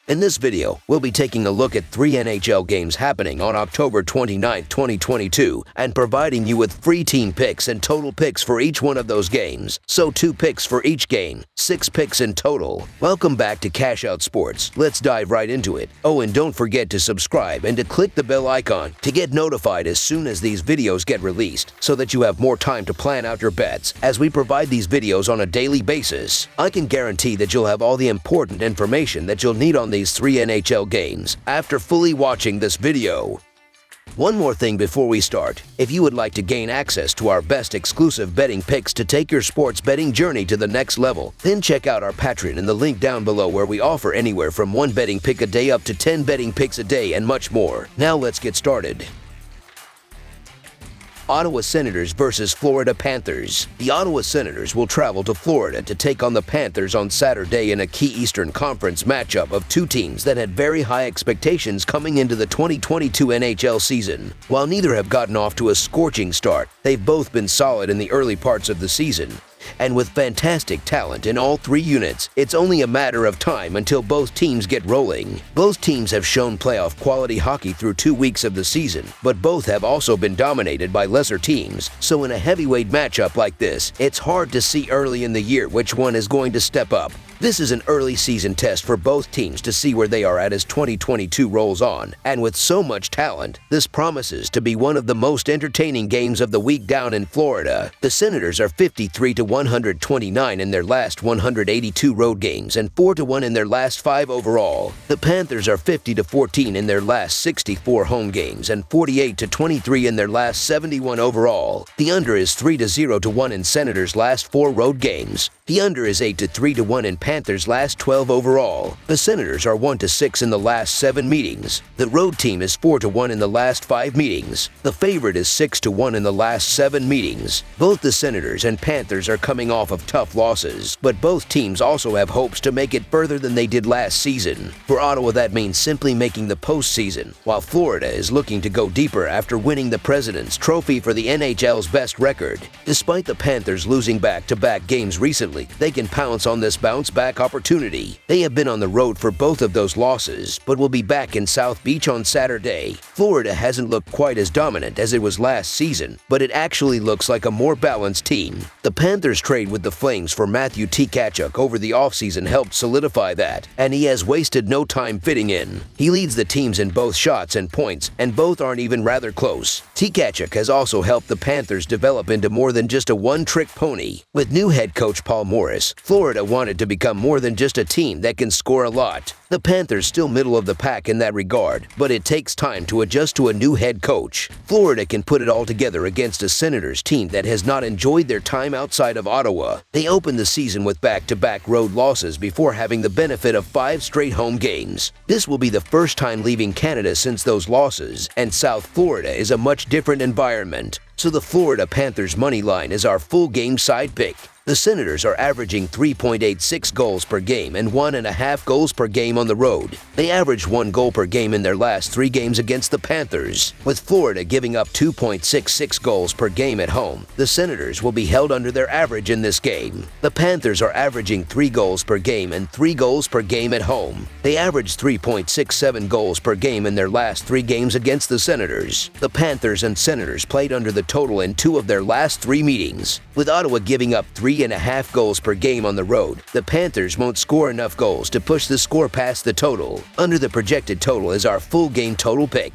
In this video, we'll be taking a look at 3 NHL games happening on October 29, 2022, and providing you with free team picks and total picks for each one of those games. So 2 picks for each game, 6 picks in total. Welcome back to Cash Out Sports. Let's dive right into it. Oh, and don't forget to subscribe and to click the bell icon to get notified as soon as these videos get released, so that you have more time to plan out your bets as we provide these videos on a daily basis. I can guarantee that you'll have all the important information that you'll need on these 3 NHL games after fully watching this video. One more thing before we start. If you would like to gain access to our best exclusive betting picks to take your sports betting journey to the next level, then check out our Patreon in the link down below, where we offer anywhere from 1 betting pick a day up to 10 betting picks a day and much more. Now let's get started. Ottawa Senators versus Florida Panthers. The Ottawa Senators will travel to Florida to take on the Panthers on Saturday in a key Eastern Conference matchup of 2 teams that had very high expectations coming into the 2022 NHL season. While neither have gotten off to a scorching start, they've both been solid in the early parts of the season. And with fantastic talent in all 3 units, it's only a matter of time until both teams get rolling. Both teams have shown playoff quality hockey through 2 weeks of the season, but both have also been dominated by lesser teams. So in a heavyweight matchup like this, it's hard to see early in the year which one is going to step up. This is an early season test for both teams to see where they are at as 2022 rolls on, and with so much talent, this promises to be one of the most entertaining games of the week down in Florida. The Senators are 53-129 in their last 182 road games and 4-1 in their last 5 overall. The Panthers are 50-14 in their last 64 home games and 48-23 in their last 71 overall. The under is 3-0-1 in Senators' last 4 road games. The under is 8-3-1 in Panthers' last 12 overall. The Senators are 1-6 in the last 7 meetings. The road team is 4-1 in the last 5 meetings. The favorite is 6-1 in the last 7 meetings. Both the Senators and Panthers are coming off of tough losses, but both teams also have hopes to make it further than they did last season. For Ottawa, that means simply making the postseason, while Florida is looking to go deeper after winning the President's Trophy for the NHL's best record. Despite the Panthers losing back-to-back games recently, they can pounce on this bounce-back opportunity. They have been on the road for both of those losses, but will be back in South Beach on Saturday. Florida hasn't looked quite as dominant as it was last season, but it actually looks like a more balanced team. The Panthers trade with the Flames for Matthew Tkachuk over the offseason helped solidify that, and he has wasted no time fitting in. He leads the teams in both shots and points, and both aren't even rather close. Tkachuk has also helped the Panthers develop into more than just a one-trick pony. With new head coach Paul Morris, Florida wanted to become more than just a team that can score a lot. The Panthers still middle of the pack in that regard, but it takes time to adjust to a new head coach. Florida can put it all together against a Senators team that has not enjoyed their time outside of Ottawa. They opened the season with back-to-back road losses before having the benefit of 5 straight home games. This will be the first time leaving Canada since those losses, and South Florida is a much different environment. So the Florida Panthers money line is our full game side pick. The Senators are averaging 3.86 goals per game and 1.5 goals per game on the road. They averaged 1 goal per game in their last 3 games against the Panthers. With Florida giving up 2.66 goals per game at home, the Senators will be held under their average in this game. The Panthers are averaging 3 goals per game and 3 goals per game at home. They averaged 3.67 goals per game in their last 3 games against the Senators. The Panthers and Senators played under the total in 2 of their last 3 meetings. With Ottawa giving up 3.5 goals per game on the road, the Panthers won't score enough goals to push the score past the total. Under the projected total is our full game total pick.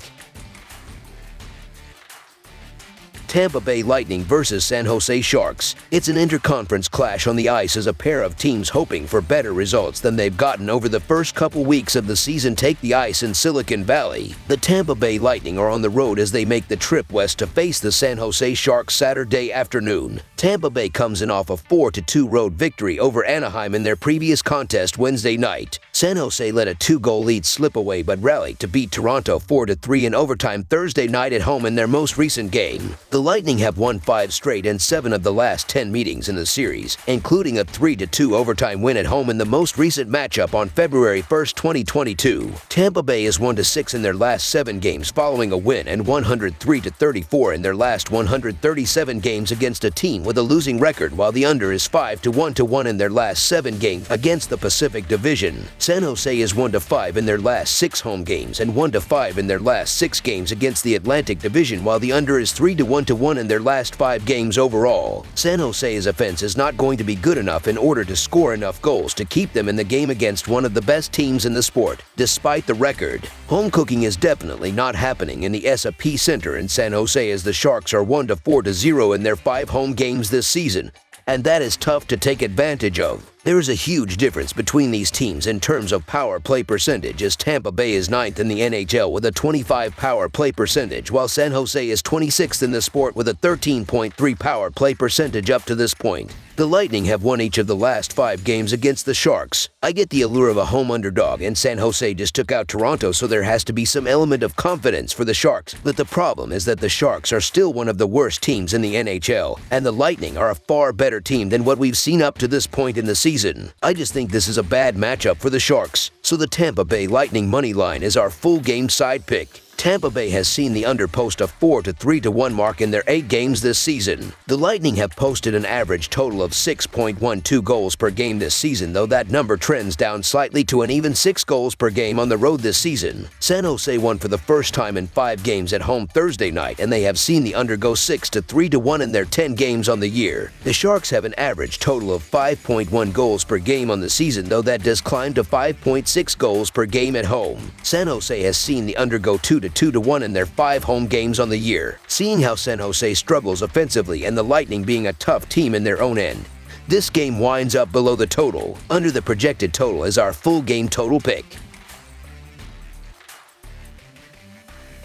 Tampa Bay Lightning versus San Jose Sharks. It's an interconference clash on the ice as a pair of teams hoping for better results than they've gotten over the first couple weeks of the season take the ice in Silicon Valley. The Tampa Bay Lightning are on the road as they make the trip west to face the San Jose Sharks Saturday afternoon. Tampa Bay comes in off a 4-2 road victory over Anaheim in their previous contest Wednesday night. San Jose let a 2-goal lead slip away but rallied to beat Toronto 4-3 in overtime Thursday night at home in their most recent game. The Lightning have won 5 straight and 7 of the last 10 meetings in the series, including a 3-2 overtime win at home in the most recent matchup on February 1, 2022. Tampa Bay is 1-6 in their last 7 games following a win and 103-34 in their last 137 games against a team with a losing record, while the under is 5-1 in their last 7 games against the Pacific Division. San Jose is 1-5 in their last 6 home games and 1-5 in their last 6 games against the Atlantic Division, while the under is 3-1 in their last 5 games overall. San Jose's offense is not going to be good enough in order to score enough goals to keep them in the game against one of the best teams in the sport, despite the record. Home cooking is definitely not happening in the S&P Center in San Jose, as the Sharks are 1-4-0 in their 5 home games this season, and that is tough to take advantage of. There is a huge difference between these teams in terms of power play percentage, as Tampa Bay is 9th in the NHL with a 25 power play percentage, while San Jose is 26th in the sport with a 13.3 power play percentage up to this point. The Lightning have won each of the last 5 games against the Sharks. I get the allure of a home underdog, and San Jose just took out Toronto, so there has to be some element of confidence for the Sharks. But the problem is that the Sharks are still one of the worst teams in the NHL, and the Lightning are a far better team than what we've seen up to this point in the season. I just think this is a bad matchup for the Sharks, so the Tampa Bay Lightning money line is our full game side pick. Tampa Bay has seen the under post a 4-3-1 mark in their 8 games this season. The Lightning have posted an average total of 6.12 goals per game this season, though that number trends down slightly to an even 6 goals per game on the road this season. San Jose won for the first time in 5 games at home Thursday night, and they have seen the under go 6-3-1 in their 10 games on the year. The Sharks have an average total of 5.1 goals per game on the season, though that does climb to 5.6 goals per game at home. San Jose has seen the under go 2-1 in their 5 home games on the year. Seeing how San Jose struggles offensively and the Lightning being a tough team in their own end, this game winds up below the total. Under the projected total is our full game total pick.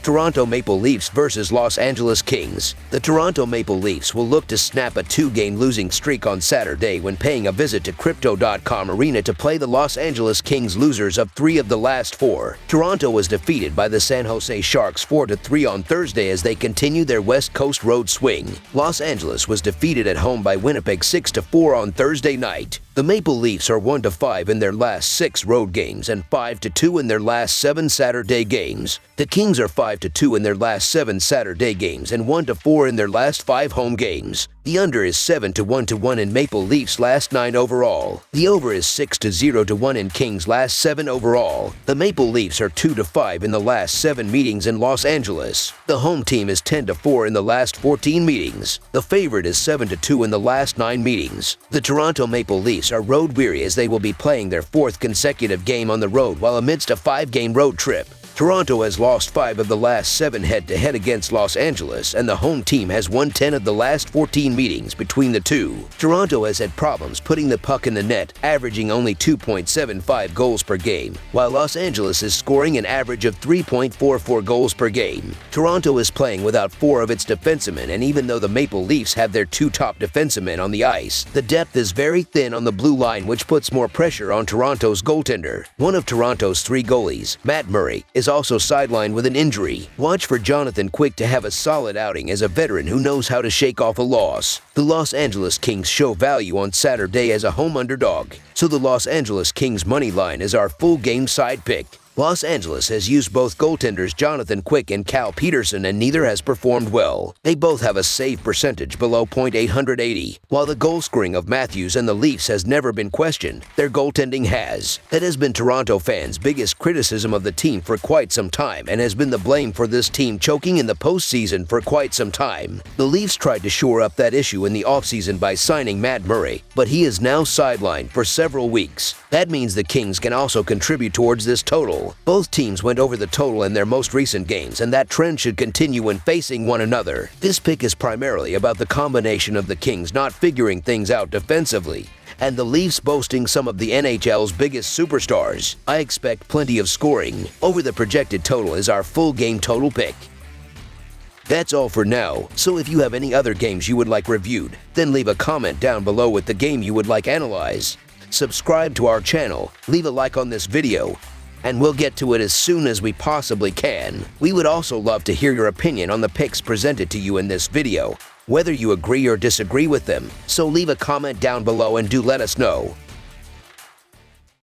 Toronto Maple Leafs versus Los Angeles Kings. The Toronto Maple Leafs will look to snap a 2-game losing streak on Saturday when paying a visit to Crypto.com Arena to play the Los Angeles Kings, losers of 3 of the last 4. Toronto was defeated by the San Jose Sharks 4-3 on Thursday as they continue their West Coast road swing. Los Angeles was defeated at home by Winnipeg 6-4 on Thursday night. The Maple Leafs are 1-5 in their last 6 road games and 5-2 in their last 7 Saturday games. The Kings are 5-2 in their last 7 Saturday games and 1-4 in their last 5 home games. The under is 7-1 in Maple Leafs' last 9 overall. The over is 6-0 in Kings' last 7 overall. The Maple Leafs are 2-5 in the last 7 meetings in Los Angeles. The home team is 10-4 in the last 14 meetings. The favorite is 7-2 in the last 9 meetings. The Toronto Maple Leafs are road weary as they will be playing their 4th consecutive game on the road while amidst a 5-game road trip. Toronto has lost 5 of the last 7 head-to-head against Los Angeles, and the home team has won 10 of the last 14 meetings between the two. Toronto has had problems putting the puck in the net, averaging only 2.75 goals per game, while Los Angeles is scoring an average of 3.44 goals per game. Toronto is playing without 4 of its defensemen, and even though the Maple Leafs have their 2 top defensemen on the ice, the depth is very thin on the blue line, which puts more pressure on Toronto's goaltender. One of Toronto's 3 goalies, Matt Murray, is also sidelined with an injury. Watch for Jonathan Quick to have a solid outing as a veteran who knows how to shake off a loss. The Los Angeles Kings show value on Saturday as a home underdog, so the Los Angeles Kings money line is our full game side pick. Los Angeles has used both goaltenders Jonathan Quick and Cal Peterson, and neither has performed well. They both have a save percentage below .880. While the goal scoring of Matthews and the Leafs has never been questioned, their goaltending has. That has been Toronto fans' biggest criticism of the team for quite some time, and has been the blame for this team choking in the postseason for quite some time. The Leafs tried to shore up that issue in the offseason by signing Matt Murray, but he is now sidelined for several weeks. That means the Kings can also contribute towards this total. Both teams went over the total in their most recent games, and that trend should continue when facing one another. This pick is primarily about the combination of the Kings not figuring things out defensively, and the Leafs boasting some of the NHL's biggest superstars. I expect plenty of scoring. Over the projected total is our full game total pick. That's all for now, so if you have any other games you would like reviewed, then leave a comment down below with the game you would like analyzed. Subscribe to our channel, leave a like on this video, and we'll get to it as soon as we possibly can. We would also love to hear your opinion on the picks presented to you in this video, whether you agree or disagree with them, so leave a comment down below and do let us know.